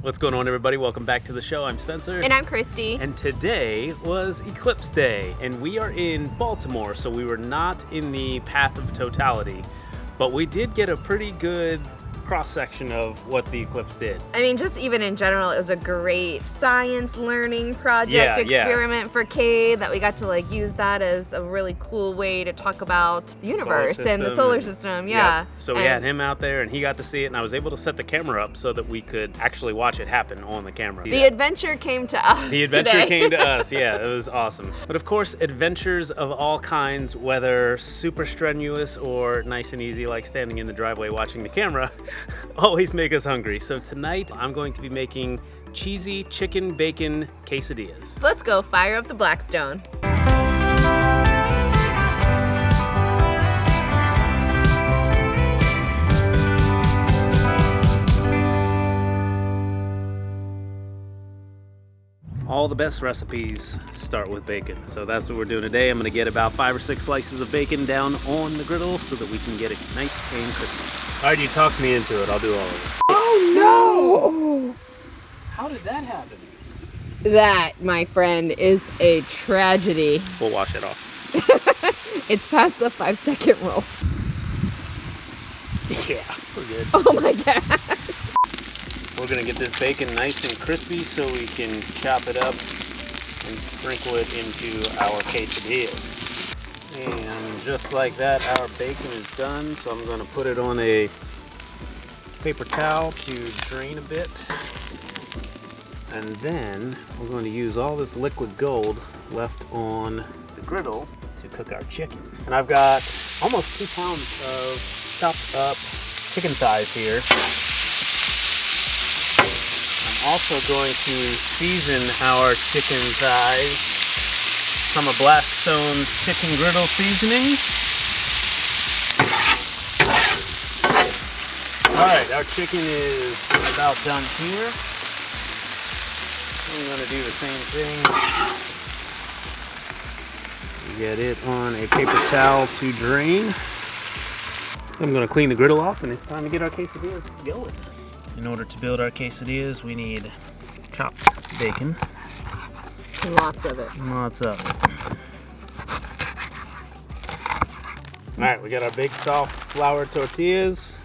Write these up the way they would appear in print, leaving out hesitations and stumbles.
What's going on, everybody? Welcome back to the show. I'm Spencer. And I'm Christy. And today was Eclipse Day, and we are in Baltimore, so we were not in the path of totality, but we did get a pretty good cross-section of what the eclipse did. I mean, just even in general, it was a great science learning project experiment for Cade that we got to use that as a really cool way to talk about the universe and the solar system. Yeah. So we had him out there and he got to see it, and I was able to set the camera up so that we could actually watch it happen on the camera. The adventure came to us. The adventure came to us, yeah, it was awesome. But of course, adventures of all kinds, whether super strenuous or nice and easy like standing in the driveway watching the camera, always make us hungry. So tonight I'm going to be making cheesy chicken bacon quesadillas. So let's go fire up the Blackstone. All the best recipes start with bacon. So that's what we're doing today. I'm gonna get about 5 or 6 slices of bacon down on the griddle so that we can get it nice and crispy. All right, you talked me into it. I'll do all of it. Oh no! How did that happen? That, my friend, is a tragedy. We'll wash it off. It's past the 5-second rule. Yeah, we're good. Oh my god. We're gonna get this bacon nice and crispy so we can chop it up and sprinkle it into our quesadillas. And just like that, our bacon is done. So I'm gonna put it on a paper towel to drain a bit. And then we're going to use all this liquid gold left on the griddle to cook our chicken. And I've got almost 2 pounds of chopped up chicken thighs here. I'm also going to season our chicken thighs. Some of Blackstone's chicken griddle seasoning. All right, our chicken is about done here. I'm gonna do the same thing. Get it on a paper towel to drain. I'm gonna clean the griddle off, and it's time to get our quesadillas going. In order to build our quesadillas, we need chopped bacon. Lots of it. Lots of it. All right, we got our big soft flour tortillas.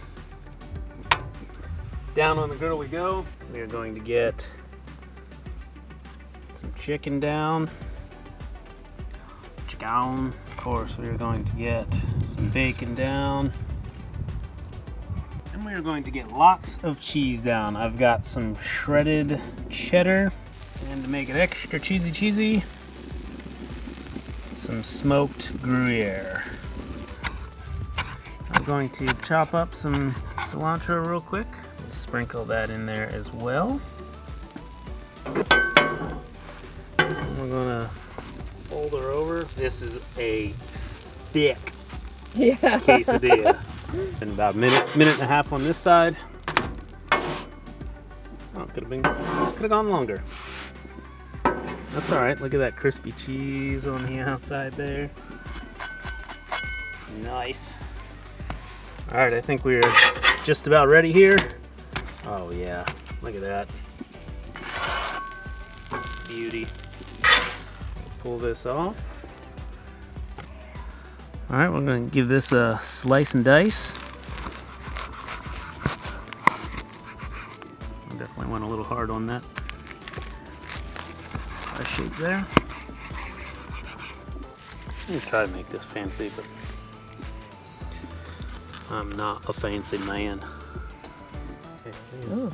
Down on the griddle we go. We are going to get some chicken down. Chicken. Of course, we are going to get some bacon down. And we are going to get lots of cheese down. I've got some shredded cheddar. And to make it extra cheesy, some smoked Gruyere. I'm going to chop up some cilantro real quick. Let's sprinkle that in there as well. We're gonna fold her over. This is a thick quesadilla. And about a minute and a half on this side. Oh, could have gone longer. That's all right. Look at that crispy cheese on the outside there. Nice. All right, I think we're just about ready here. Oh yeah, look at that. Beauty. Pull this off. All right, we're gonna give this a slice and dice. Definitely went a little hard on that shape there. I'm gonna try to make this fancy, but I'm not a fancy man. Ooh.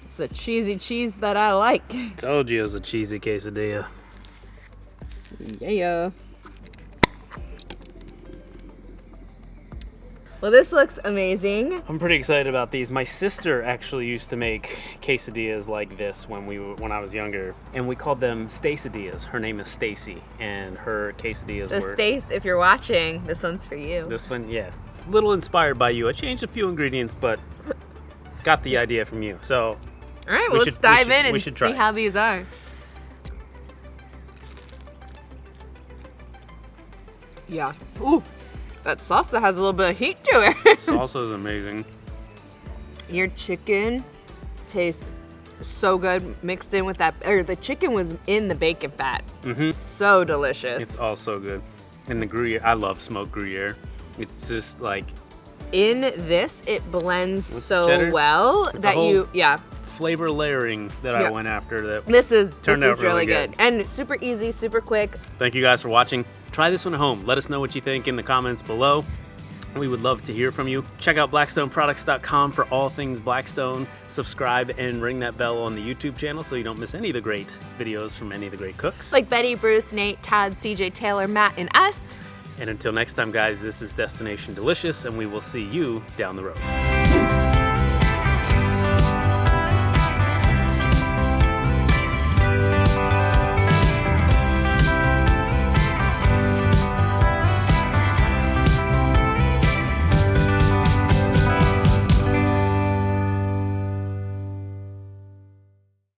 It's the cheesy cheese that I like. Told you it was a cheesy quesadilla. Yeah. Well, this looks amazing. I'm pretty excited about these. My sister actually used to make quesadillas like this when I was younger, and we called them Stacidillas. Her name is Stacy, and her quesadillas were... So Stace, if you're watching, this one's for you. This one, yeah. A little inspired by you. I changed a few ingredients, but got the idea from you. So, all right, well, let's dive in and see how these are. Yeah. Ooh, that salsa has a little bit of heat to it. Salsa is amazing. Your chicken Tastes so good mixed in with that, or the chicken was in the bacon fat. So delicious. It's all so good. And the Gruyere, I love smoked Gruyere. It's just like... In this, it blends so cheddar. well It's that flavor layering that I went after that this is really good. And super easy, super quick. Thank you guys for watching. Try this one at home. Let us know what you think in the comments below. We would love to hear from you. Check out blackstoneproducts.com for all things Blackstone. Subscribe and ring that bell on the YouTube channel so you don't miss any of the great videos from any of the great cooks. Like Betty, Bruce, Nate, Tad, CJ, Taylor, Matt, and us. And until next time, guys, this is Destination Delicious, and we will see you down the road.